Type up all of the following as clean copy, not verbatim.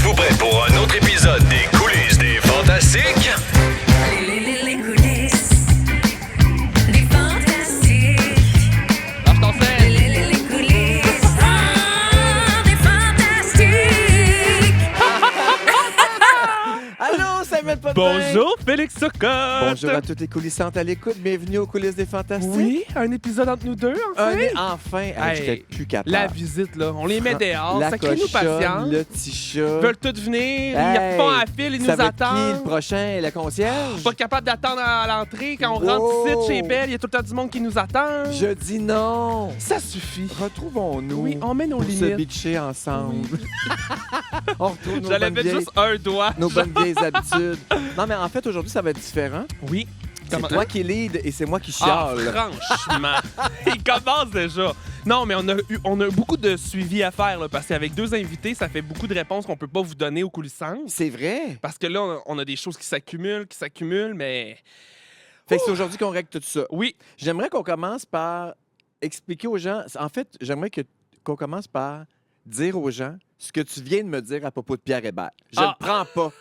Êtes-vous prêts pour un autre épisode des coulisses des Fantastiques? Les coulisses des Fantastiques. Lâche ton sel. Les coulisses des Fantastiques. Allô, Samuel Potvin! Bonjour, Félix Turcotte. Bonjour à toutes les coulissantes à l'écoute. Bienvenue aux coulisses des Fantastiques. Oui, un épisode entre nous deux, enfin. Enfin, Hey, j'étais plus capable. La visite, là, on les met dehors, La ça crée nous cochonne, patience. le petit chat. Ils veulent tous venir, Hey, ils font à fil, ils nous ça va être qui attendent. le prochain? Le concierge? Pas capable d'attendre à l'entrée. Quand on Wow. rentre ici chez Belle, il y a tout le temps du monde qui nous attend. Je dis non. Ça suffit. Retrouvons-nous. Oui, on met nos pour se limites. bitcher ensemble. On retrouve nos J'allais bonnes mettre vieilles, juste un doigt. nos bonnes vieilles habitudes. Non, mais en fait, aujourd'hui, ça va être différent. Oui. C'est Comment- toi qui lead et c'est moi qui Ah, chiale. franchement. Il commence déjà. Non, mais on a beaucoup de suivi à faire, là, parce qu'avec deux invités, ça fait beaucoup de réponses qu'on peut pas vous donner au coulissances. C'est vrai. Parce que là, on a des choses qui s'accumulent, mais... Fait que c'est aujourd'hui qu'on règle tout ça. Oui, J'aimerais qu'on commence par expliquer aux gens. En fait, j'aimerais qu'on commence par dire aux gens ce que tu viens de me dire à propos de Pierre Hébert. Je Ah. le prends pas.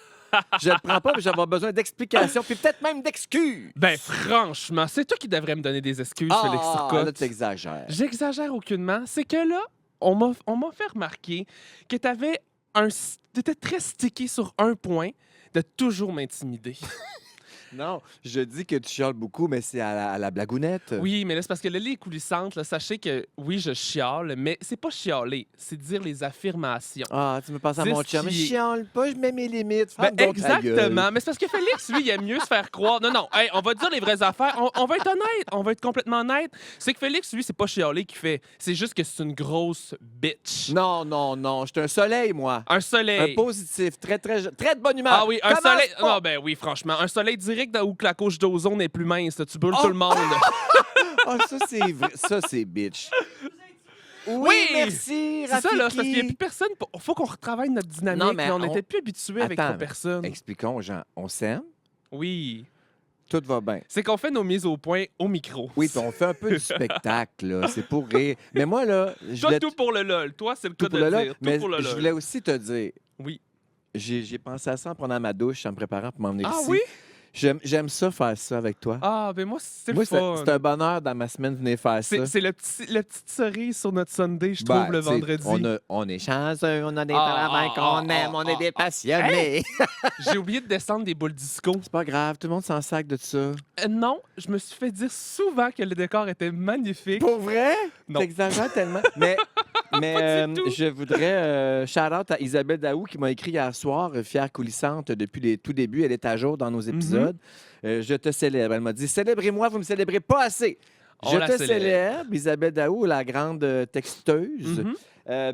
Je le prends pas, mais j'avais besoin d'explications, puis peut-être même d'excuses. ben franchement, c'est toi qui devrais me donner des excuses, Félix Turcotte. là, t'exagères. J'exagère aucunement. C'est que là, on m'a fait remarquer que t'étais très stické sur un point de toujours m'intimider. Non, je dis que tu chiales beaucoup, mais c'est à la blagounette. Oui, mais là, c'est parce que là, les coulissantes, là, sachez que oui, je chiale, mais c'est pas chialer, c'est dire les affirmations. Ah, tu me passes à Dire mon ce chum. Je qui est- chiale pas, je mets mes limites. Ben, Ferme donc ta gueule. exactement. Mais c'est parce que Félix, lui, il aime mieux se faire croire. Non, hey, on va dire les vraies affaires. On va être honnête. On va être complètement honnête. C'est que Félix, lui, c'est pas chialer qu'il fait. C'est juste que c'est une grosse bitch. Non, je suis un soleil, moi. Un soleil. Un positif, très de bonne humeur. Ah oui, un Commence soleil. pas. Non, ben oui, franchement. Un soleil direct où que la couche d'ozone est plus mince. là. Tu brûles Oh! tout le monde. Ah, ça, c'est vrai. Ça, c'est bitch. Oui, Oui! merci, C'est ça, là. C'est parce qu'il n'y a Rafiki. plus personne. Faut qu'on retravaille notre dynamique. Non, mais on on- n'était plus habitués avec Attends, trois personnes. Expliquons aux gens. On s'aime, Oui. tout va bien. C'est qu'on fait nos mises au point au micro. Oui, puis on fait un peu du spectacle, là. C'est pour rire. Mais moi, là, je Toi, voulais... tout pour le LOL. Toi, c'est le tout cas pour de le dire. lot, Tout mais pour le je LOL. voulais aussi te dire, Oui. j'ai pensé à ça en prenant ma douche, en me préparant pour m'emmener Ah ici. oui? J'aime ça, faire ça avec toi. Ah, ben moi, c'est Moi, fun. c'est un bonheur dans ma semaine de venir faire ça. C'est la petite cerise sur notre Sunday, je Ben, trouve, le tu sais, vendredi. On est chanceux, on a des Ah, travails qu'on ah, aime, ah, on est ah, des ah. passionnés. J'ai oublié de descendre des boules disco. C'est pas grave, tout le monde s'en sac de ça. Non, je me suis fait dire souvent que le décor était magnifique. Pour vrai? Non. T'exagères tellement. Mais Pas du tout. je voudrais shout-out à Isabelle Daou qui m'a écrit hier soir, fière coulissante depuis les tout débuts. Elle est à jour dans nos épisodes. Je te célèbre. Elle m'a dit célébrez-moi, vous me célébrez pas assez. On Je la te célèbre. célèbre, Isabelle Daou, la grande texteuse. Mhm.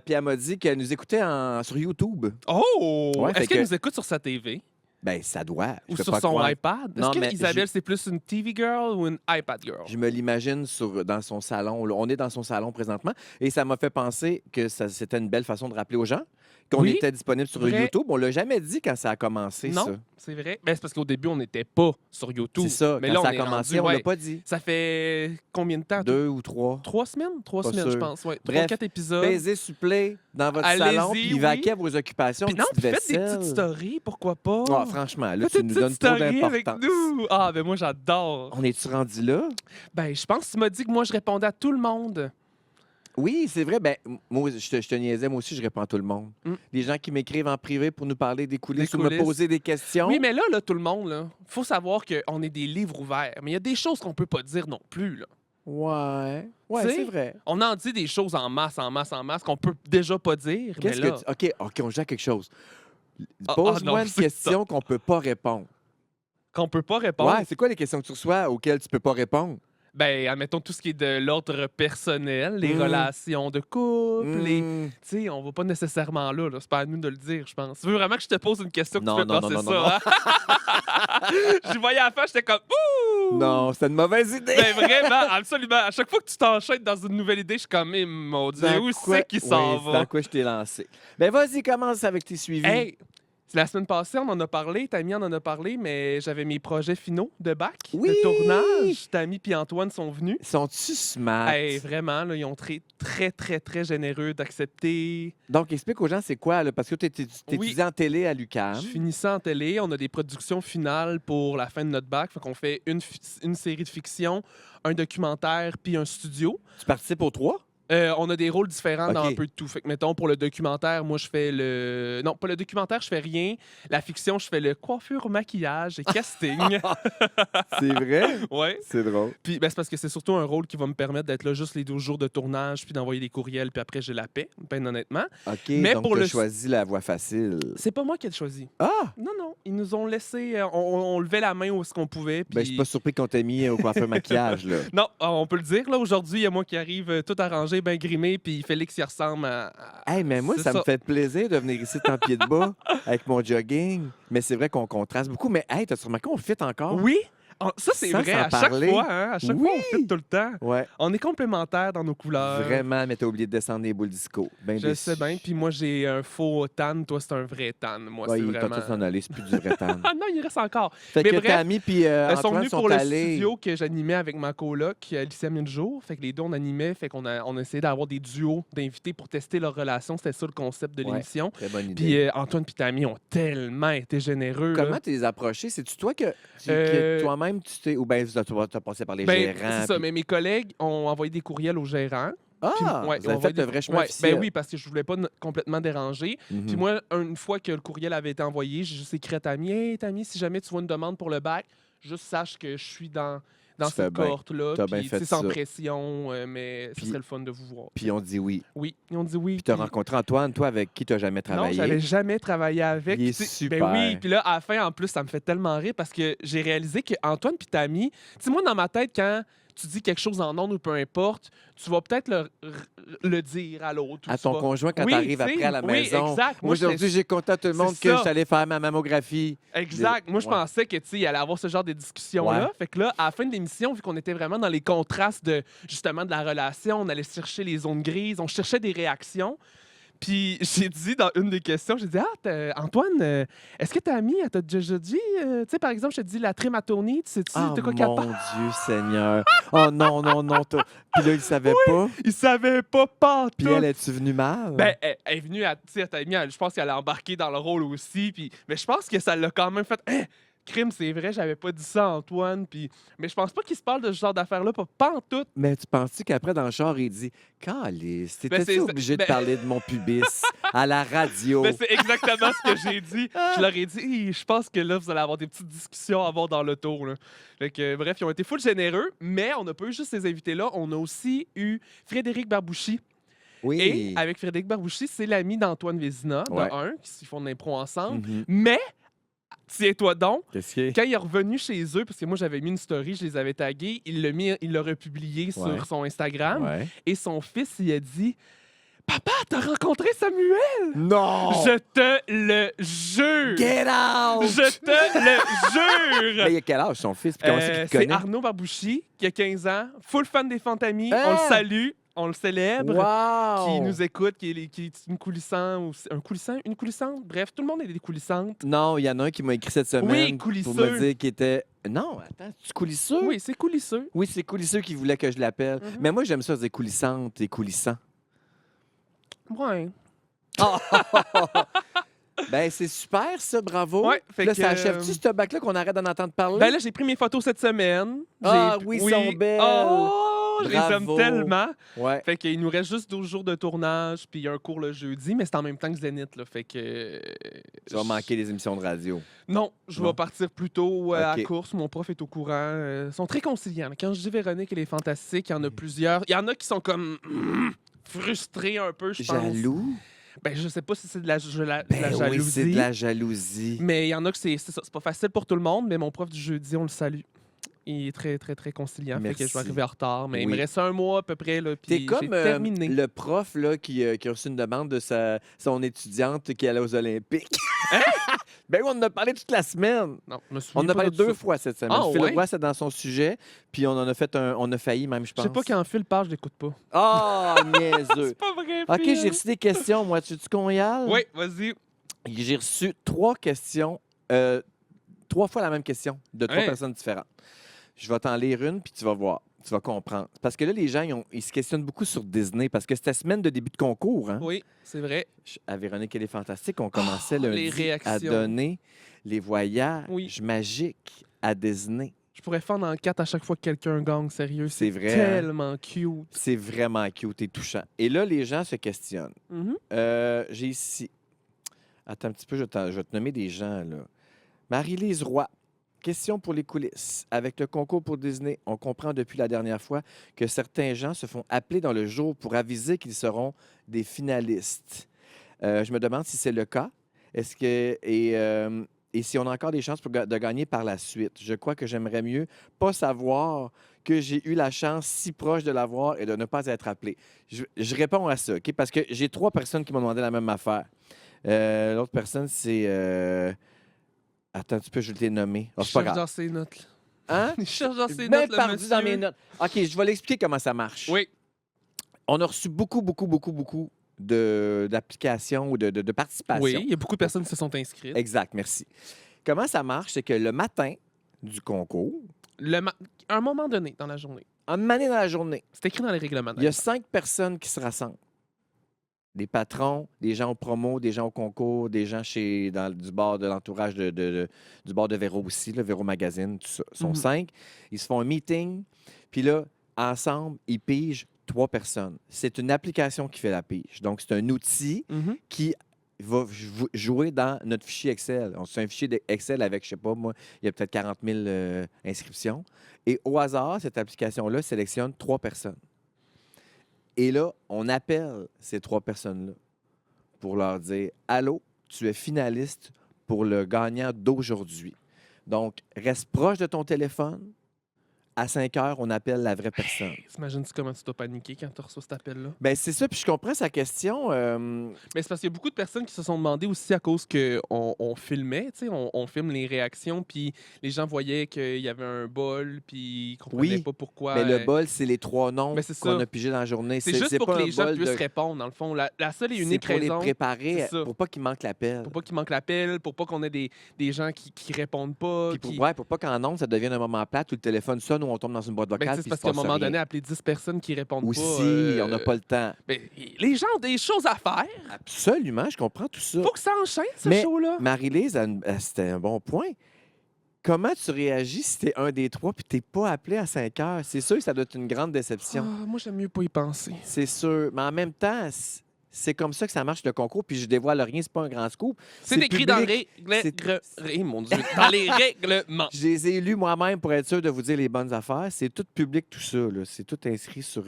Puis elle m'a dit qu'elle nous écoutait sur YouTube. Oh! Ouais, fait Est-ce qu'elle que- nous écoute sur sa TV? Ben, ça doit. Je Ou peux sur pas son croire. iPad? Non, Est-ce mais que Isabelle, c'est plus une TV girl ou une iPad girl? Je me l'imagine dans son salon. Là. On est dans son salon présentement. Et ça m'a fait penser que c'était une belle façon de rappeler aux gens qu'on Oui, était disponible sur vrai. YouTube. On l'a jamais dit quand ça a commencé, ça. Non, c'est vrai. Ben, c'est parce qu'au début, on n'était pas sur YouTube. C'est ça. Mais quand là, ça on a est commencé, rendu, on l'a ouais. pas dit. Ça fait combien de temps? 2 ou 3. 3 semaines? 3 Pas semaines, je sûr. pense. Ouais. Bref, 3-4 épisodes. Baiser, suppléer dans votre Allez-y, salon, puis oui. vaquer à vos occupations. Puis une non, petite puis faites des vaisselle. petites stories, pourquoi pas? Ah, franchement, là, Faites tu une nous petite donnes trop story avec d'importance. nous. Ah, ben moi, j'adore. On est-tu rendu là? Ben, je pense que tu m'as dit que moi, je répondais à tout le monde. Oui, c'est vrai. Ben, moi, je te niaisais. Moi aussi, je réponds à tout le monde. Mm. Les gens qui m'écrivent en privé pour nous parler des coulisses, Des ou me coulisses. poser des questions. Oui, mais là, tout le monde, là, faut savoir qu'on est des livres ouverts. Mais il y a des choses qu'on peut pas dire non plus, là. Ouais. Ouais, Tu sais, c'est vrai. On en dit des choses en masse qu'on peut déjà pas dire. Mais Qu'est-ce là, que tu... OK, on joue à quelque chose. Ah, Pose-moi non, une c'est question qu'on peut pas répondre. qu'on peut pas répondre. Ouais, c'est quoi les questions que tu reçois auxquelles tu peux pas répondre? Ben, admettons tout ce qui est de l'ordre personnel, les Mm. relations de couple, les... Hmm. Tu sais, on va pas nécessairement là. C'est pas à nous de le dire, je pense. Tu veux vraiment que je te pose une question que Non, tu fais non, passer non, ça, non, hein? Je voyais à la fin, j'étais comme ouh! Non, c'est une mauvaise idée. Ben vraiment, absolument. À chaque fois que tu t'enchaînes dans une nouvelle idée, je suis comme, mon Dieu, Dans où quoi- c'est qui s'en oui, va? Dans quoi je t'ai lancé? Ben vas-y, commence avec tes suivis. Hey, La semaine passée, on en a parlé, Tammy en a parlé, mais j'avais mes projets finaux de bac, Oui! de tournage. Tammy et Antoine sont venus. Sont-tu smart? Hey, vraiment, là, ils ont été très, très, très généreux d'accepter. Donc, explique aux gens, c'est quoi, là? Parce que tu étudies en télé à l'UQAM. Je finis ça en télé. On a des productions finales pour la fin de notre bac. Fait qu'on fait une série de fiction, un documentaire puis un studio. Tu participes aux 3? On a des rôles différents dans OK. un peu de tout. Fait que, mettons, pour le documentaire, moi, je fais le... Non, pas le documentaire, je fais rien. La fiction, je fais le coiffure, maquillage et casting. C'est vrai? Ouais. C'est drôle. Puis, ben, c'est parce que c'est surtout un rôle qui va me permettre d'être là juste les 12 jours de tournage puis d'envoyer des courriels, puis après, j'ai la paix, ben honnêtement. OK, Mais donc pour t'as le- choisi la voie facile. C'est pas moi qui ai choisi. Ah! Non, non. Ils nous ont laissé... on levait la main où est-ce qu'on pouvait. Puis... Ben, je suis pas surpris qu'on t'ait mis au coiffeur maquillage, là. Non, on peut le dire. Là, aujourd'hui, il y a moi qui arrive tout arrangé, bien grimé, puis Félix, il ressemble à... Hey, mais moi, C'est ça me ça. fait plaisir de venir ici en pied de bas avec mon jogging. Mais c'est vrai qu'on contraste beaucoup. Mais hey, t'as remarqué, on fit encore? Oui! Ça, c'est Sans vrai. s'en À chaque parler. fois, hein, à chaque fois, on Oui. fit tout le temps. Ouais, On est complémentaires dans nos couleurs. vraiment, mais t'as oublié de descendre les boules disco. Ben Je déçu. sais bien. Puis moi, j'ai un faux tan. Toi, c'est un vrai tan. Moi, Ouais, c'est il va vraiment... tout s'en aller, c'est plus du vrai temps. Ah non, il reste encore. Fait Mais que bref, Tammy puis Ils sont Antoine venus sont pour le allés. studio que j'animais avec ma coloc, Alicia Miljour. Fait que les deux, on animait. Fait qu'on on a essayé d'avoir des duos d'invités pour tester leur relation. C'était ça le concept de Ouais. l'émission. Très bonne idée. Puis Antoine et Tammy ont tellement été généreux. là. Comment tu les as approchés? C'est-tu toi que Euh, toi-même, tu t'es. Ou bien tu as passé par les Ben, gérants? c'est ça, puis- mais mes collègues ont envoyé des courriels aux gérants. Ah! Puis, ouais, vous on avez va fait dire- le vrai chemin ouais, officiel. Ben oui, parce que je voulais pas complètement déranger. Mhm. Puis moi, une fois que le courriel avait été envoyé, j'ai juste écrit à Tammy, « Hey, Tammy, si jamais tu vois une demande pour le bac, juste sache que je suis dans Tu fais cette bien. cohorte-là. T'as bien Puis fait c'est sans ça. pression, mais Puis- ce serait le fun de vous voir. » Puis on dit oui. Oui, ils ont dit oui. Puis tu as puis- rencontré Antoine, toi, avec qui tu n'as jamais Non, travaillé. j'avais jamais travaillé avec. Il est Puis, tu sais, super. Ben oui, puis là, à la fin, en plus, ça me fait tellement rire parce que j'ai réalisé que Antoine puis Tammy, tu sais, moi, dans ma tête, quand tu dis quelque chose en ondes ou peu importe, tu vas peut-être le dire à l'autre. ou À tu ton vas- conjoint quand Oui, tu arrives tu sais, après à la oui, maison. exact. Moi, Moi, aujourd'hui, j'ai compté à tout le monde c'est que ça. j'allais faire ma mammographie. Exact. Moi, je Ouais. pensais que, tu sais, il allait avoir ce genre de discussion-là. Ouais. Fait que là, à la fin de l'émission, vu qu'on était vraiment dans les contrastes de, justement, de la relation, on allait chercher les zones grises, on cherchait des réactions. Puis j'ai dit dans une des questions, j'ai dit Antoine, est-ce que ta amie, elle t'a déjà dit, tu sais, par exemple, je te dis la trématonie, tu sais-tu Ah, de quoi mon qu'elle parle? Dieu Seigneur. Oh non, non, non. Puis là, il savait pas. Il savait pas Puis tout. elle, es-tu venue mal? Ben, elle est venue, tu sais, ta amie, je pense qu'elle a embarqué dans le rôle aussi. Puis, mais je pense que ça l'a quand même fait. Crime, c'est vrai, j'avais pas dit ça à Antoine. Puis, mais je pense pas qu'il se parle de ce genre d'affaires-là, pas en tout. Mais tu penses-tu qu'après, dans le char, il dit « Calice, c'est- t'étais-tu obligé de ben- parler de mon pubis à la radio? Ben, c'est exactement ce que j'ai dit. Je leur ai dit, Hi, je pense que là, vous allez avoir des petites discussions à avoir dans le tour. Là. Fait que, bref, ils ont été full généreux, mais on n'a pas eu juste ces invités-là. On a aussi eu Frédéric Barbouchi. Oui. Et avec Frédéric Barbouchi, c'est l'ami d'Antoine Vézina, Ouais. de un, qui font de l'impro ensemble. Mhm. Mais, tiens-toi donc, Qu'est-ce qu'il y a? quand il est revenu chez eux, parce que moi j'avais mis une story, je les avais tagués, il l'a republié Ouais. sur son Instagram. Ouais. Et son fils, il a dit Papa, t'as rencontré Samuel Non! Je te le jure Get out! Je te le jure Mais il a quel âge, son fils? Puis comment c'est qu'il te C'est connaît? Arnaud Barbouchi, qui a 15 ans, full fan des Fantamis. Hein? On le salue, on le célèbre. Wow! Qui nous écoute, qui est une coulissante, une coulissante. Bref, tout le monde est des coulissantes. Non, il y en a un qui m'a écrit cette semaine Oui, pour coulisseux. me dire qu'il était... Non, attends, tu coulisseux? Oui, c'est coulisseux. Oui, c'est coulisseux qui voulait que je l'appelle. Mhm. Mais moi, j'aime ça dire coulissante et coulissant. Ouais. Ben, c'est super, ça, bravo. Ouais, fait Là, que, ça achève-tu ce bac-là qu'on arrête d'en entendre parler? Ben là, j'ai pris mes photos cette semaine. Ah J'ai- oui, sont belles. Oh, je les aime Bravo. tellement. Ouais. Fait qu'il nous reste juste 12 jours de tournage, puis il y a un cours le jeudi, mais c'est en même temps que Zénith, là. Fait que... Tu vas manquer les émissions de radio. Non, je Non. vais partir plus tôt à Ok. la course. Mon prof est au courant. Ils sont très conciliants. Quand je dis Véronique, elle est fantastique. Il y en a plusieurs. Il y en a qui sont comme frustrés un peu, je pense. Jaloux? Ben, je sais pas si c'est de la Ben oui, jalousie. c'est de la jalousie. Mais il y en a que c'est ça. C'est pas facile pour tout le monde, mais mon prof du jeudi, on le salue. Il est très, très, très conciliant. Fait que je Merci. vais arriver en retard. Mais il Oui. me reste un mois à peu près. Là, T'es puis comme j'ai terminé. le prof là, qui a reçu une demande de son étudiante qui allait aux Olympiques. Hein? Ben oui, on en a parlé toute la semaine. Non, je me souviens On en a pas parlé de ça. 2 fois cette semaine. Ah, Phil ouais? Roy, c'est dans son sujet. Puis on en a fait on a failli même, je Je pense. sais pas quand Phil parle, je l'écoute pas. Ah, niaiseux. C'est pas vrai, OK, Phil. j'ai reçu des questions. Moi, tu veux qu'on y aille? Oui, vas-y. J'ai reçu 3 questions, 3 fois la même question de 3 Hein? personnes différentes. Je vais t'en lire une, puis tu vas voir. Tu vas comprendre. Parce que là, les gens, ils se questionnent beaucoup sur Disney, parce que c'était semaine de début de concours. Hein? Oui, c'est vrai. À Véronique, elle est fantastique. On commençait les lundi réactions. à donner les voyages Oui. magiques à Disney. Je pourrais faire dans 4 à chaque fois que quelqu'un gagne, sérieux. C'est vrai, hein? Tellement cute. C'est vraiment cute et touchant. Et là, les gens se questionnent. Mhm. J'ai ici... Attends un petit peu, je vais te nommer des gens, là. Marie-Lise Roy. Question pour les coulisses. Avec le concours pour Disney, on comprend depuis la dernière fois que certains gens se font appeler dans le jour pour aviser qu'ils seront des finalistes. Je me demande si c'est le cas. Est-ce que et si on a encore des chances de gagner par la suite. Je crois que j'aimerais mieux pas savoir que j'ai eu la chance si proche de l'avoir et de ne pas être appelé. Je réponds à ça, OK? Parce que j'ai 3 personnes qui m'ont demandé la même affaire. L'autre personne, c'est... Attends un petit peu, je vais te les nommer. Oh, Il c'est pas cherche grave. dans ses notes. Hein? Il cherche dans ses Même notes, le perdu monsieur. dans mes notes. OK, je vais l'expliquer comment ça marche. Oui. On a reçu beaucoup d'applications ou de participation. Oui, il y a beaucoup de personnes qui se sont inscrites. Exact, merci. Comment ça marche? C'est que le matin du concours, À un moment donné dans la journée, en année dans la journée, c'est écrit dans les règlements. il y a 5 personnes qui se rassemblent. Des patrons, des gens au promo, des gens au concours, des gens du bord de l'entourage du bord de Véro aussi, le Véro Magazine, tout ça. Ils sont 5. Ils se font un meeting. Puis là, ensemble, ils pigent 3 personnes. C'est une application qui fait la pige. Donc, c'est un outil Mhm. qui va jouer dans notre fichier Excel. C'est un fichier Excel avec, je sais pas, moi, il y a peut-être 40 000 inscriptions. Et au hasard, cette application-là sélectionne 3 personnes. Et là, on appelle ces 3 personnes-là pour leur dire « Allô, tu es finaliste pour le gagnant d'aujourd'hui. Donc, reste proche de ton téléphone. À 5 heures, on appelle la vraie personne. » Imagine-tu comment tu dois paniquer quand tu reçois cet appel-là? Bien, c'est ça. Puis je comprends sa question. Mais c'est parce qu'il y a beaucoup de personnes qui se sont demandé aussi à cause qu'on filmait, tu sais, on filme les réactions, puis les gens voyaient qu'il y avait un bol, puis ils comprenaient Oui, pas pourquoi. Mais le bol, c'est les 3 noms Mais c'est qu'on ça. a pigés dans la journée. C'est juste pour pas que un les gens bol puissent répondre, dans le fond. La seule et C'est unique pour les raison, préparer, c'est ça. pour pas qu'il manque l'appel. pour pas qu'il manque l'appel, pour pas qu'on ait des gens qui répondent pas. Puis pour pas qu'en ondes, ça devienne un moment plate où le téléphone sonne ou on tombe dans une boîte Ben, vocale. c'est puis parce il se qu'à un passe moment rien. donné, appeler 10 personnes qui répondent Aussi, pas. on n'a pas le temps. Ben, les gens ont des choses à faire. Absolument, je comprends tout ça. Faut que ça enchaîne, ce Mais show-là. Marie-Lise, c'était un bon point. Comment tu réagis si t'es un des 3 puis t'es pas appelé à 5 heures? C'est sûr que ça doit être une grande déception. Moi, j'aime mieux pas y penser. C'est sûr. Mais en même temps, c'est comme ça que ça marche le concours. Puis je dévoile rien, c'est pas un grand scoop. C'est écrit dans public. mon Dieu, dans les règlements. Je les ai élus moi-même pour être sûr de vous dire les bonnes affaires. C'est tout public, tout ça. Là. C'est tout inscrit sur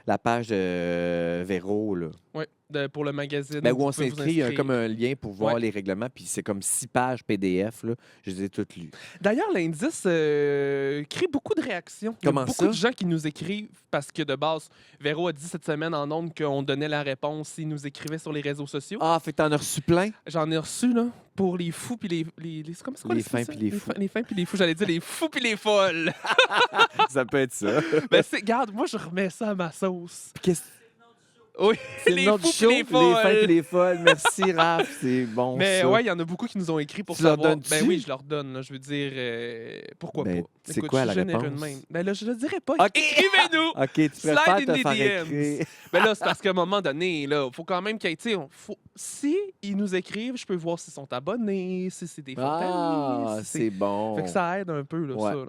la page de Véro. Là. Oui, pour le magazine. Ben, où on vous pouvez vous s'inscrit, il y a inscrire. comme un lien pour voir Ouais. les règlements. Puis c'est comme 6 pages PDF. Là. Je les ai toutes lues. D'ailleurs, l'indice crée beaucoup de réactions. Il y a Comment beaucoup ça? de gens qui nous écrivent parce que de base, Véro a dit cette semaine en ondes qu'on donnait la réponse s'ils nous écrivaient sur les réseaux sociaux. Ah, fait que t'en as reçu plein? J'en ai reçu, là, pour les fous puis c'est comme c'est quoi Les l'expression? fins puis les fous. Les fins puis les fous. J'allais dire les fous puis les folles. Ça peut être ça. Ben, regarde, moi, je remets ça à ma sauce. Qu'est-ce- Oui, C'est le les nom fous du puis show, les les fins folles. puis les folles. Merci, Raph. C'est bon, Mais ça. ouais, il y en a beaucoup qui nous ont écrit pour Tu leur savoir. donnes-tu? Ben oui, je leur donne. Là, je veux dire, pourquoi Ben, pas. c'est Écoute, quoi je la suis généreux de réponse? même. Ben là, je le dirai pas. OK. Écrivez-nous! OK, tu Slide préfères in te the faire DMs. écrire. Ben là, c'est parce qu'à un moment donné, là, faut quand même qu'il y ait, si ils nous écrivent, je peux voir s'ils sont abonnés, si c'est des photos. Ah, c'est bon. Fait que ça aide un peu, là, Ouais. ça. Là.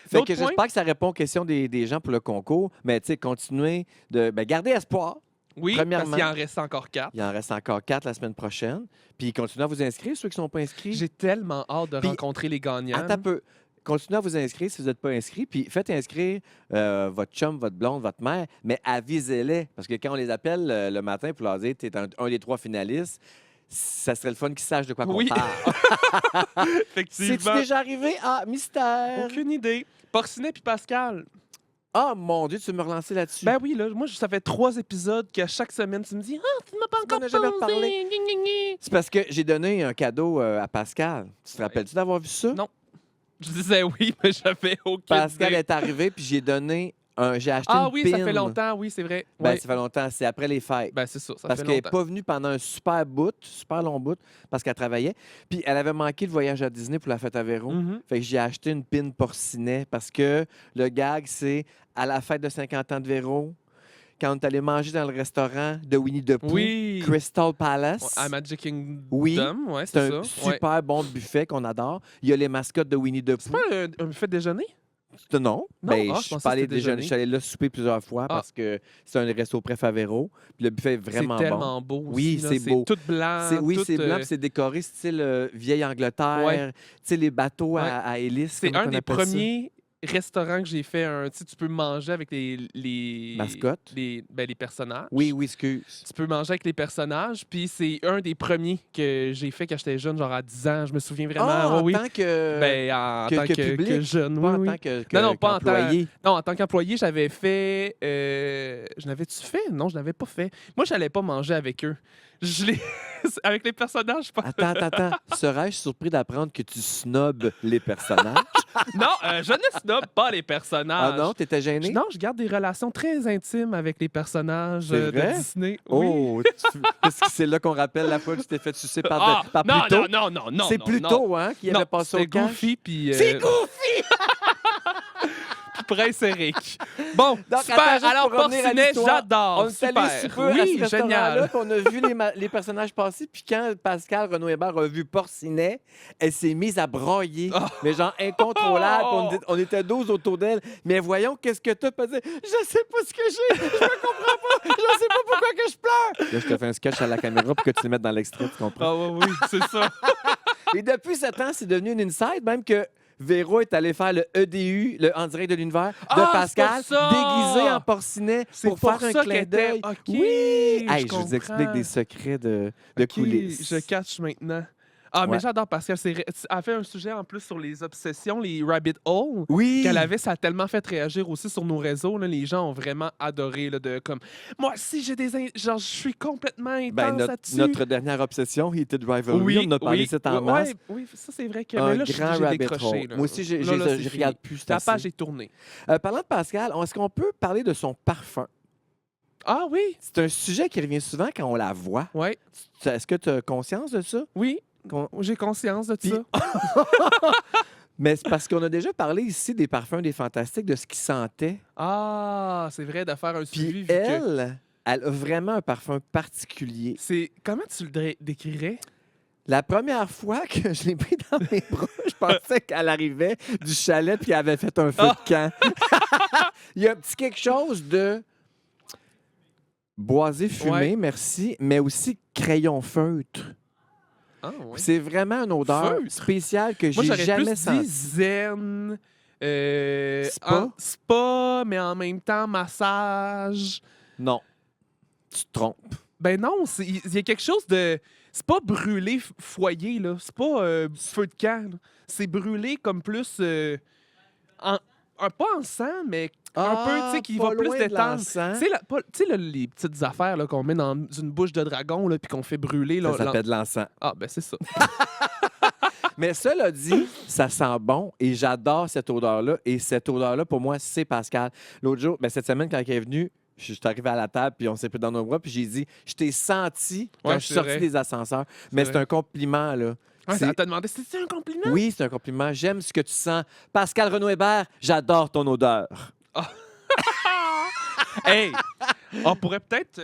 Fait L'autre que point- j'espère que ça répond aux questions des gens pour le concours. Mais tu sais, continuez de garder espoir. Oui, parce Premièrement- qu'il en reste encore 4. Il en reste encore 4 la semaine prochaine. Puis continuez à vous inscrire, ceux qui ne sont pas inscrits. J'ai tellement hâte de Puis- rencontrer les gagnants. Attends un peu. Continuez à vous inscrire si vous n'êtes pas inscrit. Puis faites inscrire votre chum, votre blonde, votre mère, mais avisez-les. Parce que quand on les appelle le matin pour leur dire que tu es un des 3 finalistes, ça serait le fun qu'ils sachent de quoi Oui. qu'on parle. Effectivement. C'est-tu déjà arrivé? Ah, mystère! Aucune idée. Porcinet puis Pascal. Ah, mon Dieu, tu veux me relancer là-dessus? Ben oui, là, moi, ça fait 3 épisodes qu'à chaque semaine, tu me dis « Ah, tu m'as pas Tu encore m'en as jamais posé. reparlé. Gna, gna, gna. C'est parce que j'ai donné un cadeau à Pascal. Tu te rappelles-tu d'avoir vu ça? Non. Je disais oui, mais j'avais aucune Pascal idée. est arrivé, puis j'ai donné J'ai acheté Ah une oui, pin. ça fait longtemps, oui, c'est vrai. Ben, Ouais. ça fait longtemps. C'est après les fêtes. Ben, c'est ça, ça Parce fait qu'elle n'est longtemps. pas venue pendant un super long bout, parce qu'elle travaillait. Puis elle avait manqué le voyage à Disney pour la fête à Véro. Mhm. Fait que j'ai acheté une pin porcinet parce que le gag, c'est à la fête de 50 ans de Véro, quand on est allé manger dans le restaurant de Winnie the Pooh, Oui. Crystal Palace. À Magic Kingdom, Oui, ouais, C'est c'est un ça. Ouais. super bon buffet qu'on adore. Il y a les mascottes de Winnie the C'est Pooh. pas un buffet de déjeuner? Non. Non? Ben, Ah, je je suis pensais pas que allé c'était déjeuner. déjeuner. Je suis allé là souper plusieurs fois Ah. parce que c'est un resto préf à Véro. Puis le buffet est vraiment C'est bon. tellement beau Oui, aussi, là. c'est beau. tout blanc. Oui, tout, c'est blanc, puis c'est décoré style vieille Angleterre. Ouais. Tu sais, les bateaux Ouais. à hélice. C'est comment un on des appelle ça? premiers restaurants que j'ai fait. Tu sais, tu peux manger avec les Mascottes? les personnages. Oui, excuse. Tu peux manger avec les personnages. Puis c'est un des premiers que j'ai fait quand j'étais jeune, genre à 10 ans. Je me souviens vraiment. Ah, Ouais, en oui. tant que... Ben, en que tant que public, jeune, pas oui, en oui. tant que Non, pas en tant- qu'employé. Non, en tant qu'employé, j'avais fait. Je l'avais-tu fait? Non, je l'avais pas fait. Moi, je n'allais pas manger avec eux. Je les... avec les personnages, pas. Attends. Serais-je surpris d'apprendre que tu snobs les personnages? Non, je ne snob pas les Ah personnages. non, t'étais gêné? Non, je garde des relations très intimes avec les personnages C'est vrai? de Disney. Oui. Oh, est-ce que c'est là qu'on rappelle la fois que tu t'es fait sucer par, Ah, par non, Pluto? non. C'est non, Pluto, hein, qui non. avait passé au C'était cash? Goofy, puis... C'est Goofy! Prince Eric. Bon, Donc, super. attends, juste Alors, pour revenir à Porcinet, l'histoire, j'adore. On est allé Super. super à Oui, ce restaurant-là, génial. puis on a vu les personnages passer, puis quand Pascal Renaud Hébert a vu Porcinet, elle s'est mise à broyer, Oh. mais genre incontrôlable. Puis on était 12 autour d'elle. Mais voyons, qu'est-ce que t'as? Puis elle dit, je sais pas ce que j'ai, je me comprends pas, je sais pas pourquoi que je pleure. Là, je te fais un sketch à la caméra pour que tu le mettes dans l'extrait, tu comprends? Ah oui, c'est ça. Et depuis 7 ans, c'est devenu une inside, même que Véro est allé faire le EDU, le En direct de l'univers, de Ah, Pascal, c'est pour ça! déguisé en porcinet C'est pour pour faire un ça clin qu'elle était- d'œil. OK, Oui! Hey, je vous comprends. explique des secrets de OK, coulisses. je catch maintenant. Ah, mais Ouais. j'adore Pascal. Elle a fait un sujet en plus sur les obsessions, les rabbit holes. Oui! Qu'elle avait, ça a tellement fait réagir aussi sur nos réseaux. Là, les gens ont vraiment adoré de comme moi aussi j'ai genre je suis complètement intense Ben, là-dessus. notre dernière obsession, Heated Rivalry, on en a parlé, c'est en masse. Oui, ça c'est vrai que Un mais là, grand j'ai rabbit décroché. hole. Là. Moi aussi, Là, je c'est regarde fini. plus. c'est Ta assez. page est tournée. Parlant de Pascal, est-ce qu'on peut parler de son parfum? Ah oui, C'est un sujet qui revient souvent quand on la voit. ouais, Est-ce que tu as conscience de ça? oui, Qu'on- j'ai conscience de Puis- ça. Mais c'est parce qu'on a déjà parlé ici des parfums des Fantastiques, de ce qu'ils sentaient. Ah, c'est vrai de faire un suivi. Puis vu que elle a vraiment un parfum particulier. c'est comment tu le décrirais? La première fois que je l'ai pris dans mes bras, je pensais qu'elle arrivait du chalet puis elle avait fait un feu de camp. Il y a un petit quelque chose de boisé fumé, Ouais. merci, mais aussi crayon feutre. Ah oui. C'est vraiment une odeur Feutre? spéciale que Moi, j'ai j'aurais jamais plus dit sentie. zen, Spa? spa, mais en même temps massage. Non, tu te trompes. Ben non, il y a quelque chose de... C'est pas brûlé foyer, là. C'est pas feu de camp. là. C'est brûlé comme plus... pas en sang, mais un peu, tu sais, qui va plus détendre. Tu sais, les petites affaires là, qu'on met dans une bouche de dragon là, puis qu'on fait brûler. Là, Ça s'appelle de l'encens. Ah, ben c'est ça. Mais cela dit, ça sent bon et j'adore cette odeur-là. Et cette odeur-là, pour moi, c'est Pascal. L'autre jour, cette semaine, quand elle est venue, je suis arrivé à la table, puis on s'est pris dans nos bras, puis j'ai dit, je t'ai senti quand Ouais, je suis c'est sorti vrai. des ascenseurs. Mais c'est vrai. un compliment, là. Ouais, C'est- ça t'a demandé, c'est un compliment? Oui, c'est un compliment. J'aime ce que tu sens. Pascal Renaud Hébert, j'adore ton odeur. Hey! On pourrait peut-être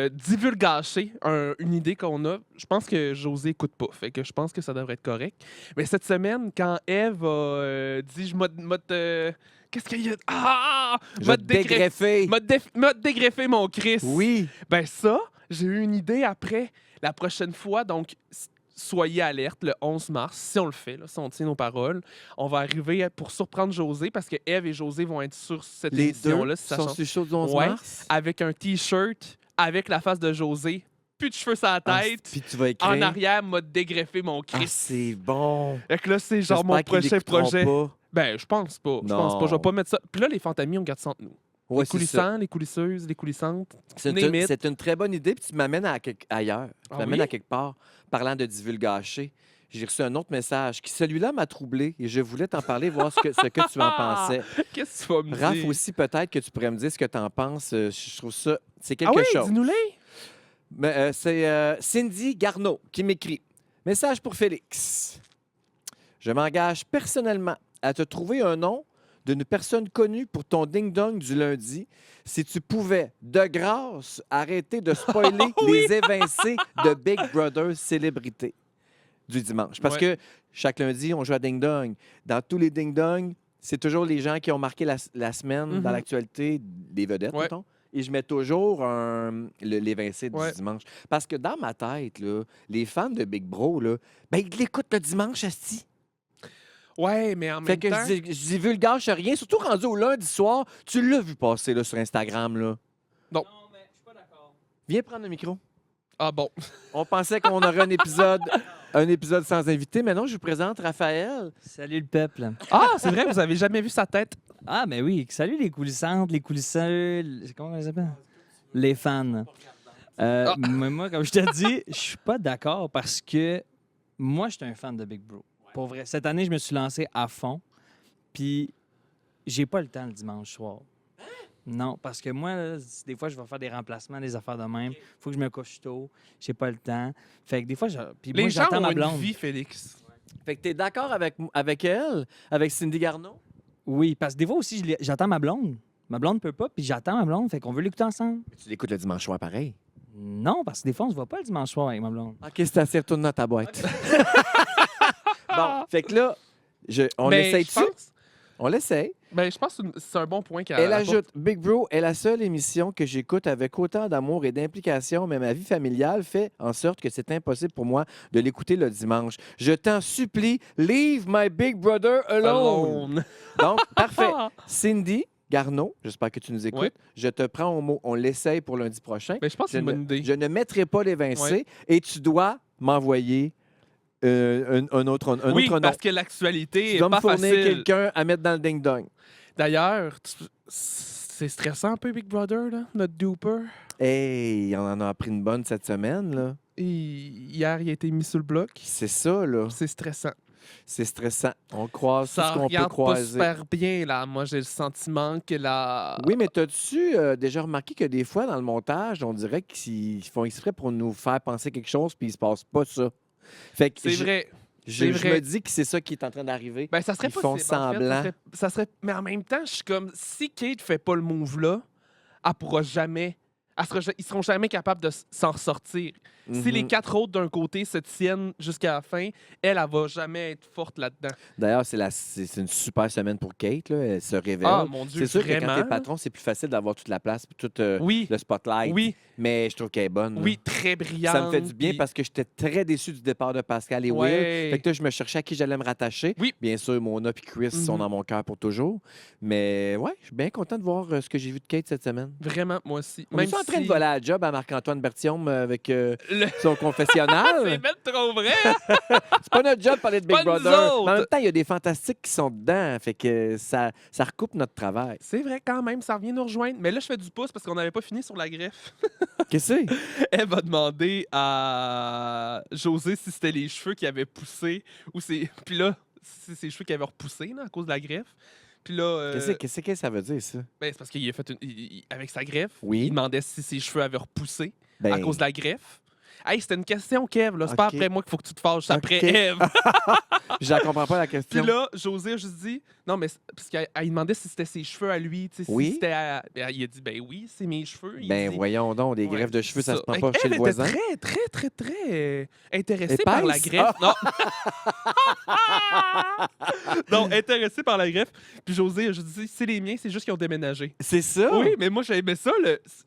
divulgacher une idée qu'on a. Je pense que José écoute pas, fait que je pense que ça devrait être correct. Mais cette semaine, quand Eve a dit, qu'est-ce qu'il y a? Ah! Je vais te dégreffer. M'a dégreffé mon Chris. Oui. Ben ça, j'ai eu une idée après. La prochaine fois, donc, soyez alerte le 11 mars, si on le fait, là, si on tient nos paroles. On va arriver pour surprendre José, parce que Eve et José vont être sur cette Les deux émission-là, si ça sont change. sur le show du 11 Ouais. mars. Avec un T-shirt, avec la face de José, plus de cheveux sur la Ah, tête. puis tu vas écrire. En arrière, m'a dégreffé mon Ah, Chris. c'est bon. Fait que là, c'est genre J'espère mon qu'ils prochain l'écouteront projet. pas. Ben, je pense pas. Je Non. pense pas. Je vais pas mettre ça. Puis là, les fantamis, on garde ça entre nous. Ouais, Les c'est ça. coulissants, les coulisseuses, les coulissantes. C'est name une, it. c'est une très bonne idée, puis tu m'amènes ailleurs. Tu Ah m'amènes oui? à quelque part, parlant de divulgacher. j'ai reçu un autre message qui, celui-là, m'a troublé et je voulais t'en parler, voir ce que tu en pensais. Qu'est-ce que tu vas me Raph dire? aussi, peut-être que tu pourrais me dire ce que tu en penses. Je trouve ça, c'est Ah quelque oui, chose. dis-nous-les. Mais, c'est Cindy Garneau qui m'écrit. Message pour Félix. Je m'engage personnellement à te trouver un nom d'une personne connue pour ton ding-dong du lundi. Si tu pouvais, de grâce, arrêter de spoiler les évincés de Big Brother célébrités du dimanche. Parce que chaque lundi, on joue à ding-dong. Dans tous les ding-dong, c'est toujours les gens qui ont marqué la semaine dans l'actualité, des vedettes, mettons. Et je mets toujours l'évincé du dimanche. Parce que dans ma tête, là, les fans de Big Bro, là, ben, ils l'écoutent le dimanche, asti. Ouais, mais en Fait même que temps... je divulgage rien, surtout rendu au lundi soir. Tu l'as vu passer là, sur Instagram, là. Non. mais je suis pas d'accord. Viens prendre le micro. Ah bon. On pensait qu'on aurait un épisode sans invité, mais non, je vous présente Raphaël. Salut le peuple. Ah, c'est vrai, vous avez jamais vu sa tête. Ah, mais oui. Salut les coulissantes, les coulisseux. Comment on les appelle? Les fans. Mais moi, comme je te dis, je suis pas d'accord parce que moi, je suis un fan de Big Bro. Pour vrai. Cette année, je me suis lancé à fond. Puis, j'ai pas le temps le dimanche soir. Non, parce que moi, là, des fois, je vais faire des remplacements, des affaires de même. Faut que je me couche tôt. J'ai pas le temps. Fait que des fois, puis moi, Les gens j'attends ont ma une blonde. vie, Félix. Fait que t'es d'accord avec elle, avec Cindy Garneau? Oui, parce que des fois aussi, j'attends ma blonde. Ma blonde peut pas, puis j'attends ma blonde. Fait qu'on veut l'écouter ensemble. Mais tu l'écoutes le dimanche soir pareil. Non, parce que des fois, on se voit pas le dimanche soir avec ma blonde. OK, c'est assez, retourne dans ta boîte. Bon, fait que là, on Mais l'essaye je dessus? pense- On l'essaye. Ben, je pense que c'est un bon point qu'elle Elle apporte. ajoute, Big Bro est la seule émission que j'écoute avec autant d'amour et d'implication, mais ma vie familiale fait en sorte que c'est impossible pour moi de l'écouter le dimanche. Je t'en supplie, leave my Big Brother alone. Alone. Donc, parfait. Cindy Garneau, j'espère que tu nous écoutes. Oui. Je te prends au mot. On l'essaye pour lundi prochain. Ben, je pense que c'est une bonne idée. Je ne mettrai pas l'évincé et tu dois m'envoyer un autre Oui, nom. parce que l'actualité Tu est dois me pas fournir facile. quelqu'un à mettre dans le ding-dong. D'ailleurs, c'est stressant un peu, Big Brother, là, notre duper. Hey, on en a appris une bonne cette semaine, là. Hier, il a été mis sous le bloc. C'est ça, là. C'est stressant. C'est stressant. On croise tout Ça ce qu'on peut regarde pas croiser. super bien, là. Moi, j'ai le sentiment que la... Oui, mais t'as-tu déjà remarqué que des fois, dans le montage, on dirait qu'ils font exprès pour nous faire penser quelque chose, puis il se passe pas ça. Fait que C'est vrai. C'est je vrai. me dis que c'est ça qui est en train d'arriver. Ben, ça serait Ils possible. font en fait. semblant. Ça serait... Mais en même temps, je suis comme... Si Kate fait pas le move-là, elle pourra jamais... Ils seront jamais capables de s'en ressortir. Si les Mhm. 4 autres d'un côté se tiennent jusqu'à la fin, elle va jamais être forte là-dedans. D'ailleurs, c'est une super semaine pour Kate. Là. Elle se révèle. Ah, mon Dieu, c'est sûr que vraiment. quand t'es patron, c'est plus facile d'avoir toute la place, tout Oui, le spotlight. oui, Mais je trouve qu'elle est bonne. là. oui, très brillante. Ça me fait du bien puis- parce que j'étais très déçu du départ de Pascal et Will. Ouais. Fait que là, je me cherchais à qui j'allais me rattacher. Oui. Bien sûr, Mona et Chris sont Mhm. dans mon cœur pour toujours. Mais ouais, je suis bien content de voir ce que j'ai vu de Kate cette semaine. Vraiment, moi aussi. On est en train de voler à la job à Marc-Antoine Berthiaume avec son C'est confessionnal. même trop vrai! C'est pas notre job de parler de Big pas nous Brother. autres. Mais en même temps, il y a des fantastiques qui sont dedans. Fait que ça recoupe notre travail. C'est vrai quand même, ça revient nous rejoindre. Mais là, je fais du pouce parce qu'on n'avait pas fini sur la greffe. Qu'est-ce que c'est? Elle va demander à José si c'était les cheveux qui avaient poussé ou c'est. Puis là, c'est ses cheveux qui avaient repoussé là, à cause de la greffe. Puis là, Qu'est-ce que ça veut dire, ça? ben, c'est parce qu'il a fait avec sa greffe. Oui. Il demandait si ses cheveux avaient repoussé Ben, à cause de la greffe. Hey, c'était une question, Kev. Là. C'est pas Ok. après moi qu'il faut que tu te fâches, c'est après Ok. Eve. je la comprends pas la question. Puis là, José a juste dit, non, mais parce qu'il demandait si c'était ses cheveux à lui. Tu sais, Oui. Si c'était ben, il a dit, ben oui, c'est mes cheveux. Il Ben dit, voyons donc, des Ouais, greffes de cheveux, ça se prend Fait pas que chez elle le voisin. était très intéressée par la Épaisse? greffe. Non. Non, intéressée par la greffe. Puis José a juste dit, c'est les miens, c'est juste qu'ils ont déménagé. C'est ça? Oui, mais moi, j'aimais ça.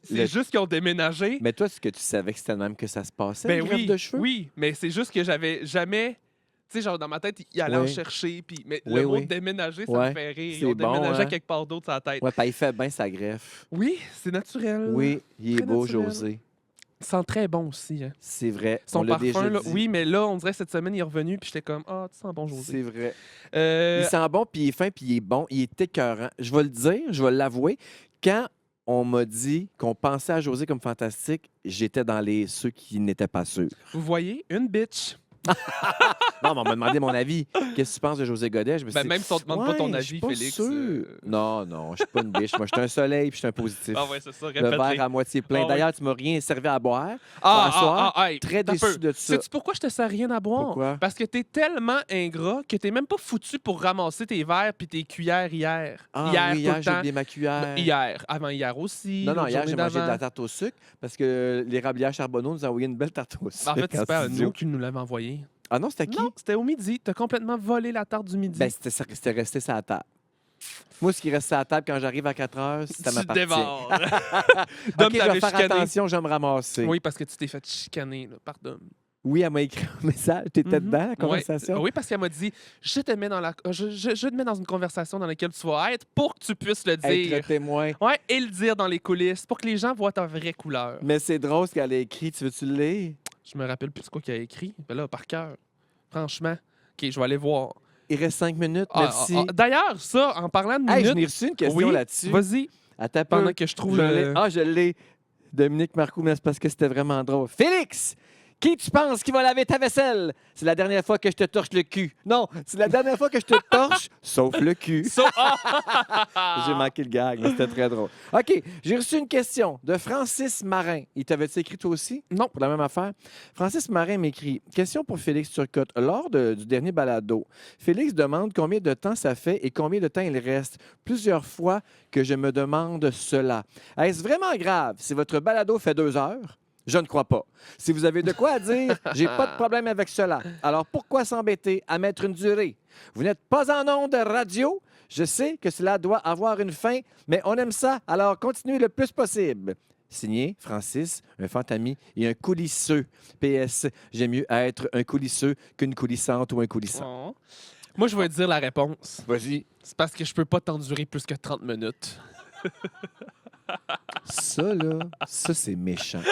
C'est Le- juste qu'ils ont déménagé. Mais toi, est-ce que tu savais que c'était le même que ça se passait, Ben une greffe oui, de cheveux? oui, mais c'est juste que j'avais jamais... Tu sais, genre, dans ma tête, il allait en Oui. chercher. Puis, mais Oui, le mot oui. déménager, ça Ouais, me fait rire. c'est Ils ont bon, déménagé hein? quelque part d'autre sur la tête. Ouais, puis il fait bien sa greffe. Oui, c'est naturel. Oui, il est Très beau, naturel. José. Il sent très bon aussi. Hein. C'est vrai. Son on l'a parfum, déjà là, dit. oui, mais là, on dirait cette semaine, il est revenu, puis j'étais comme, ah, tu sens bon, José. C'est vrai. Euh, Il sent bon, puis il est fin, puis il est bon. Il est écœurant. Je vais le dire, je vais l'avouer. Quand on m'a dit qu'on pensait à José comme fantastique, j'étais dans ceux qui n'étaient pas sûrs. Vous voyez, une bitch. Non, mais on m'a demandé mon avis. Qu'est-ce que tu penses de José Godet? Je me suis Ben, dit, même si on te demande pas ton ouais, je avis, suis pas Félix. sûr. Non, non, je suis pas une biche. Moi, je suis un soleil puis je suis un positif. Ah ouais, c'est ça, Le répète-les. verre à moitié plein. Ah ouais. D'ailleurs, tu m'as rien servi à boire. à soir, hey, très t'as déçu peu. de ça. Sais-tu pourquoi je te sers rien à boire? Pourquoi? Parce que t'es tellement ingrat que t'es même pas foutu pour ramasser tes verres puis tes cuillères hier. Ah hier, oui, tout hier, le j'ai temps. oublié ma cuillère. Hier, avant hier aussi. Non, non, l'autre hier, journée j'ai mangé de d'avant. la tarte au sucre parce que l'érablière Charbonneau nous a envoyé une belle tarte au sucre. En fait, c'est pas studio. nous qui nous l'avons envoyé. Ah non, c'était qui? Non, c'était au midi. T'as complètement volé la tarte du midi. Ben, c'était resté sur la table. Moi, ce qui reste sur la table quand j'arrive à 4 heures, ça tu m'appartient. dévores. OK, Dom je t'avait vais faire chicané. attention, je vais me ramasser. Oui, parce que tu t'es fait chicaner, là, pardon. Oui, elle m'a écrit un message. T'étais dedans, la conversation? Oui, parce qu'elle m'a dit je te mets dans je te mets dans une conversation dans laquelle tu vas être pour que tu puisses le dire. Être témoin. Ouais, et le dire dans les coulisses pour que les gens voient ta vraie couleur. Mais c'est drôle ce qu'elle a écrit. Tu veux-tu le lire? Je me rappelle plus ce quoi qu'elle a écrit. Ben là, par cœur. Franchement. OK, je vais aller voir. Il reste 5 minutes, Ah, merci. D'ailleurs, ça, en parlant de Hey, je minutes... n'ai reçu une question oui, là-dessus. Vas-y, Attends, pendant peu. que je trouve Je le... l'ai. Ah, je l'ai. Dominique Marcoux, mais c'est parce que c'était vraiment drôle. Félix! Qui tu penses qui va laver ta vaisselle? C'est la dernière fois que je te torche le cul. Non, c'est la dernière fois que je te torche, sauf le cul. J'ai manqué le gag, mais c'était très drôle. OK, j'ai reçu une question de Francis Marin. Il t'avait-tu écrit toi aussi? Non. Pour la même affaire. Francis Marin m'écrit « Question pour Félix Turcotte. Lors du dernier balado, Félix demande combien de temps ça fait et combien de temps il reste. Plusieurs fois que je me demande cela. Est-ce vraiment grave si votre balado fait 2 heures? Je ne crois pas. Si vous avez de quoi à dire, j'ai pas de problème avec cela. Alors pourquoi s'embêter à mettre une durée? Vous n'êtes pas en ondes de radio. Je sais que cela doit avoir une fin, mais on aime ça, alors continuez le plus possible. Signé Francis, un fantami et un coulisseux. PS, j'aime mieux être un coulisseux qu'une coulissante ou un coulissant. Oh. Moi, je vais te dire la réponse. Vas-y. C'est parce que je peux pas t'endurer plus que 30 minutes. Ça, là, ça, c'est méchant.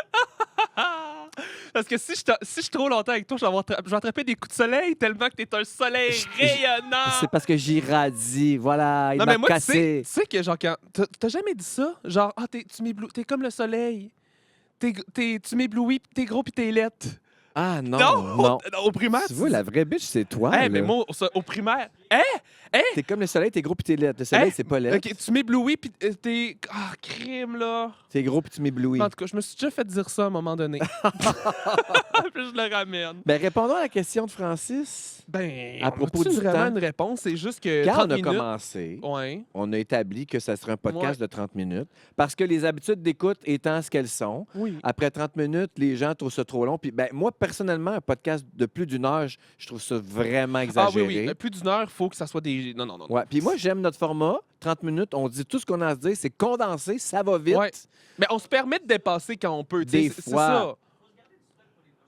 Parce que si je suis trop longtemps avec toi, je vais attraper des coups de soleil tellement que t'es un soleil rayonnant. C'est parce que j'irradie. Voilà, il Non, mais m'a moi, cassé. tu sais que genre, t'as jamais dit ça? Genre, t'es comme le soleil. Tu m'éblouis, pis t'es gros, pis t'es lettre. Ah non. Au primaire, Tu vois, la vraie bitch, c'est toi. Hey, mais là. moi, au primaire... T'es comme le soleil, t'es gros puis t'es laid. Le soleil, Hein? c'est pas laid. OK, tu m'éblouis, puis t'es... Ah, crime, là! T'es gros puis tu m'éblouis. En tout cas, je me suis déjà fait dire ça à un moment donné. Puis je le ramène. Ben, répondons à la question de Francis. Ben, À propos du vraiment temps. une réponse? C'est juste que Quand 30 on a minutes... commencé, Ouais. on a établi que ça serait un podcast Ouais. de 30 minutes parce que les habitudes d'écoute étant ce qu'elles sont, Oui. après 30 minutes, les gens trouvent ça trop long. Puis, ben, moi, personnellement, un podcast de plus d'une heure, je trouve ça vraiment Ah exagéré. oui, oui. Plus d'une heure, il faut que ça soit des... Non, non, non. Ouais. Puis moi, j'aime notre format. 30 minutes, on dit tout ce qu'on a à se dire. C'est condensé, ça va vite. Ouais. Mais on se permet de dépasser quand on peut. tu sais, Des c'est fois. ça.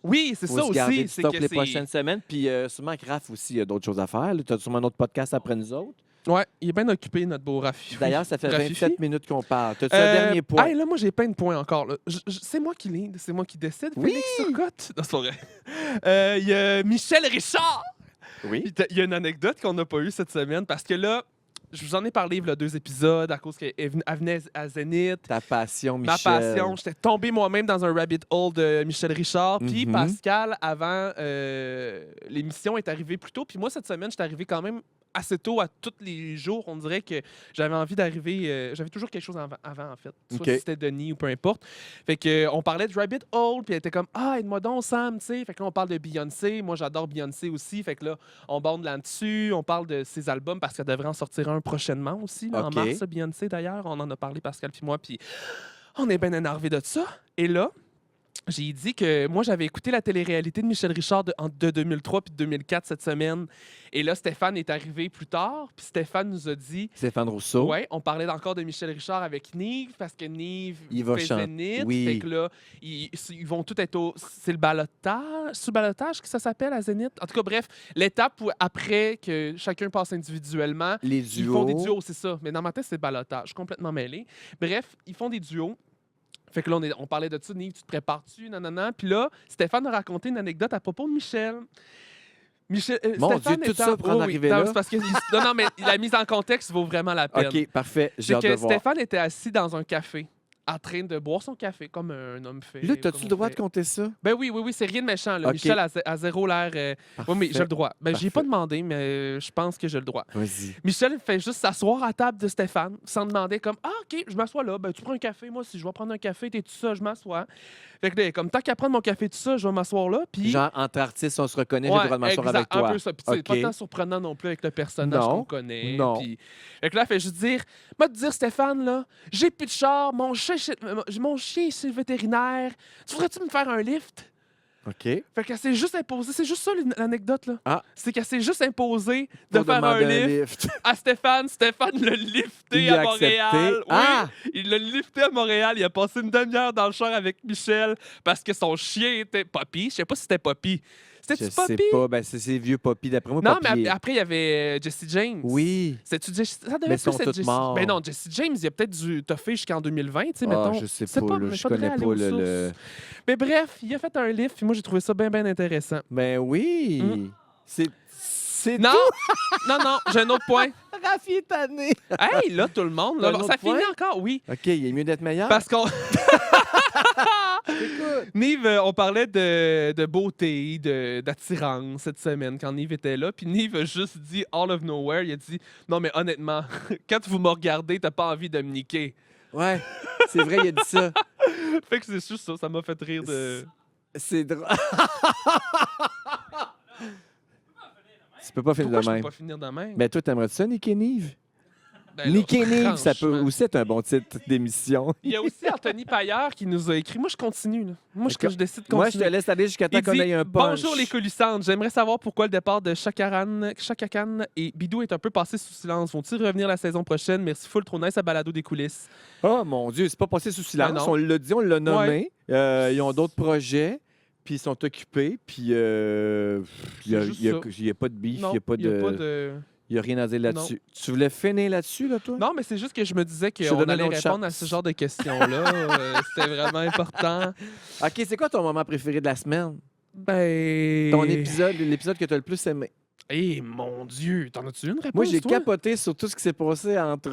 Oui, c'est Faut ça se garder aussi. du C'est stock que les c'est... prochaines semaines. Puis sûrement que Raph aussi, il y a d'autres choses à faire. Tu as sûrement un autre podcast après nous autres. Ouais, il est bien occupé, notre beau Rafi. D'ailleurs, ça fait Rafifi. 27 minutes qu'on parle. T'as-tu un dernier point? Hey, là, moi, j'ai plein de points encore. Là. C'est moi qui lead, c'est moi qui décide. Oui! Félix Turcotte. Non, c'est pas vrai. Il y a Michel Richard. Oui. Il y a une anecdote qu'on n'a pas eue cette semaine parce que là, je vous en ai parlé il y a 2 épisodes à cause qu'elle venait à Zénith. Ta passion, Ma Michel. passion, j'étais tombé moi-même dans un rabbit hole de Michel Richard. Puis Mhm. Pascal, avant l'émission, est arrivé plus tôt. Puis moi, cette semaine, j'étais arrivé quand même assez tôt à tous les jours. On dirait que j'avais envie d'arriver... j'avais toujours quelque chose avant, en fait. Soit OK. si c'était Denis ou peu importe. Fait que on parlait de rabbit hole, puis elle était comme « Ah, aide-moi donc, Sam! » tu sais. Fait que là, on parle de Beyoncé. Moi, j'adore Beyoncé aussi. Fait que là, on bande là-dessus. On parle de ses albums parce qu'elle devrait en sortir un prochainement aussi, là, OK. en mars, Beyoncé, d'ailleurs. On en a parlé, Pascal puis moi, puis on est bien énervé de ça. Et là, j'ai dit que moi, j'avais écouté la télé-réalité de Michel Richard de 2003 puis de 2004 cette semaine. Et là, Stéphane est arrivé plus tard. Puis Stéphane nous a dit... Stéphane Rousseau. Ouais, on parlait encore de Michel Richard avec Nive parce que Nive Il va fait chanter. Zénith. Oui. Fait que là, ils vont tout être au... C'est le balotage? C'est le balotage que ça s'appelle à Zénith? En tout cas, bref, l'étape où après que chacun passe individuellement, Les ils duos. font des duos, c'est ça. Mais dans ma tête, c'est le balotage. Je suis complètement mêlé. Bref, ils font des duos. Fait que là, on parlait de ça. Nive, tu te prépares-tu? Nanana. Puis là, Stéphane a raconté une anecdote à propos de Michel. Mon Stéphane Dieu, tout étant- ça pour en Oui, arriver non, là? c'est parce que non, mais la mise en contexte vaut vraiment la peine. OK, parfait. J'ai C'est hâte que de voir. Stéphane était assis dans un café en train de boire son café comme un homme fait. Là, comme t'as-tu on le droit fait. de compter ça? Ben oui, c'est rien de méchant. Là. Ok. Michel a zéro l'air. Oui, mais j'ai le droit. Ben, j'y ai pas Parfait. demandé, mais je pense que j'ai le droit. Vas-y. Michel fait juste s'asseoir à la table de Stéphane sans demander comme « Ah, OK, je m'assois là. Ben, tu prends un café. Moi, si je vais prendre un café, t'es tout ça, je m'assois. » Fait que là, comme tant qu'à prendre mon café tout ça, je vais m'asseoir là. Puis Genre, entre artistes, on se reconnaît, j'ai le droit de m'asseoir exact, avec toi. un peu ça. Puis, tu sais, OK. pas tant surprenant non plus avec le personnage Non. qu'on connaît. Non. Puis, fait que là, elle fait juste dire, moi te dire Stéphane là, j'ai plus de char, mon chien est chez le vétérinaire. Tu voudrais-tu me faire un lift? OK. Fait qu'elle s'est juste imposée, c'est juste ça l'anecdote là. Ah. C'est qu'elle s'est juste imposée de Pour faire un demander lift à Stéphane. Stéphane l'a lifté Il à a Montréal. accepté. Oui, Ah! il l'a lifté à Montréal. Il a passé une demi-heure dans le char avec Michel parce que son chien était Poppy. Je sais pas si c'était Poppy. Je C'était-tu sais Poppy? pas. Ben, c'est vieux Poppy. D'après moi, Non, Poppy mais est- après, il y avait Jesse James. Oui. C'est-tu Jesse... Ça devait Mais plus ils sont être tous Jesse... morts. Ben non, Jesse James, il a peut-être dû toffer jusqu'en 2020, tu sais, Ah, mettons. je sais C'est pas, là, mais je faudrait connais aller pas aux le- sources. Mais bref, il a fait un lift, puis moi, j'ai trouvé ça bien intéressant. Ben oui. Mm. C'est Non! non, j'ai un autre point. Rafi est tanné. Hey, là, tout le monde, là, T'as un ça autre finit point? encore, oui. OK, il est mieux d'être meilleur. Parce qu'on... Écoute. Nive, on parlait de beauté, d'attirance cette semaine quand Nive était là. Puis Nive a juste dit, all of nowhere, il a dit « Non, mais honnêtement, quand vous me regardez, t'as pas envie de me niquer. Ouais, c'est vrai, il a dit ça. » Fait que c'est juste ça m'a fait rire de... C'est drôle. Tu peux pas finir Pourquoi de je peux même. pas finir de même? Mais toi, t'aimerais ça, Nick et Nive? Ben là, Nick et Nive, ça peut franchement. aussi être un bon titre d'émission. Il y a aussi Anthony Paillard qui nous a écrit. Moi, je continue. Là. Moi, Ok. je décide de Moi, je continuer. te laisse aller jusqu'à temps Il qu'on dit, ait un punch. bonjour les coulissantes. J'aimerais savoir pourquoi le départ de Chaka Khan et Bidou est un peu passé sous silence. Vont-ils revenir la saison prochaine? Merci full, trop nice à balado des coulisses. Oh mon Dieu, c'est pas passé sous silence. Ah non. On l'a dit, on l'a nommé. Ils ont d'autres projets, puis ils sont occupés, puis il n'y a, C'est juste y a- ça. y a pas de beef, il Non, n'y a pas y a pas de... de... Il n'y a rien à dire là-dessus. Tu voulais finir là-dessus, là, toi? Non, mais c'est juste que je me disais Je te qu'on donne allait une autre répondre à chance. ce genre de questions-là. C'était vraiment important. OK, c'est quoi ton moment préféré de la semaine? Ben... Ton épisode, l'épisode que tu as le plus aimé? Eh, mon Dieu! T'en as-tu une réponse, Moi, j'ai toi? capoté sur tout ce qui s'est passé entre,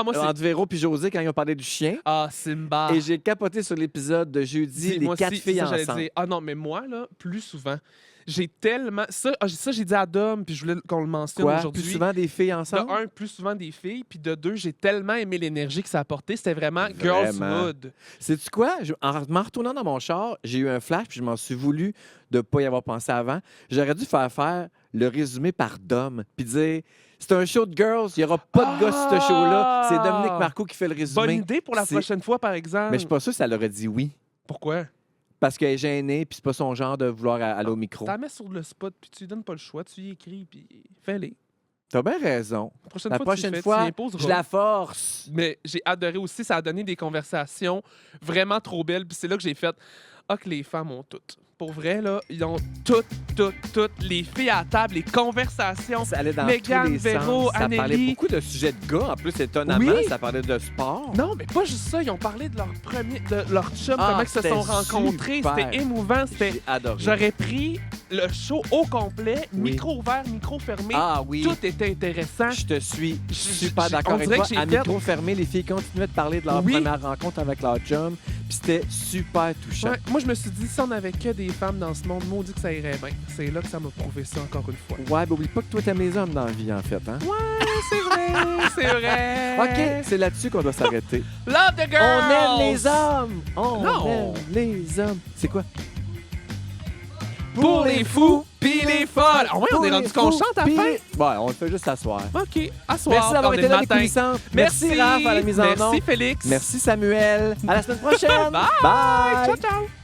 Moi, c'est- entre Véro et José quand ils ont parlé du chien. Ah, Simba! Et j'ai capoté sur l'épisode de jeudi, les Moi 4 aussi, filles c'est ça, j'allais ensemble. dire. Ah non, mais moi, là, plus souvent, j'ai tellement... Ça, j'ai dit à Dom, puis je voulais qu'on le mentionne Quoi? aujourd'hui. Plus souvent des filles ensemble? De un, plus souvent des filles, puis de deux, j'ai tellement aimé l'énergie que ça apportait. C'était vraiment Girls Vraiment. Mood. Sais-tu quoi? En m'en retournant dans mon char, j'ai eu un flash, puis je m'en suis voulu de ne pas y avoir pensé avant. J'aurais dû faire le résumé par Dom, puis dire... C'est un show de girls, il n'y aura pas de gars sur ce show-là. C'est Dominique Marcoux qui fait le résumé. Bonne idée pour la C'est- prochaine fois, par exemple. Mais je suis pas sûr que ça l'aurait dit oui. Pourquoi? Parce qu'elle est gênée, puis c'est pas son genre de vouloir aller au micro. Tu la mets sur le spot, puis tu lui donnes pas le choix, tu y écris, puis fais-les. T'as bien raison. La prochaine La fois, prochaine tu le fais, fois, tu y imposeras. je la force. Mais j'ai adoré aussi, ça a donné des conversations vraiment trop belles. Puis c'est là que j'ai fait, que les femmes ont toutes. Pour vrai, là, ils ont toutes. Les filles à la table, les conversations. Ça allait dans Mégane, tous les Véro, sens. Ça parlait Anneli. beaucoup de sujets de gars. En plus, étonnamment, Oui. ça parlait de sport. Non, mais pas juste ça. Ils ont parlé de leur chum, Ah, comment ils se c'était sont rencontrés. super. C'était émouvant. J'ai adoré. J'aurais pris le show au complet, Oui. micro ouvert, micro fermé. Ah oui. Tout était intéressant. Je te suis Je- super je- d'accord on avec dirait toi. que j'ai À fait- micro fermé, les filles continuaient de parler de leur Oui. première rencontre avec leur chum. Puis c'était super touchant. Ouais, moi, je me suis dit, si on avait que des femmes dans ce monde, maudit que ça irait bien. C'est là que ça m'a prouvé ça encore une fois. Ouais, mais oublie pas que toi, t'aimes les hommes dans la vie, en fait. Hein? C'est vrai, c'est vrai. OK, c'est là-dessus qu'on doit s'arrêter. Love the girls. On aime les hommes! On Non. aime les hommes! C'est quoi? Pour les fous, pis les folles. Ah ouais, on est rendu qu'on chante à la fin. Ouais, on le fait juste s'asseoir. OK, à soir. Merci d'avoir on est été le là, les matin. coulissantes. Merci, Raph, à la mise en Merci, onde. Félix. Merci, Samuel. À la semaine prochaine. Bye. Bye. Ciao, ciao.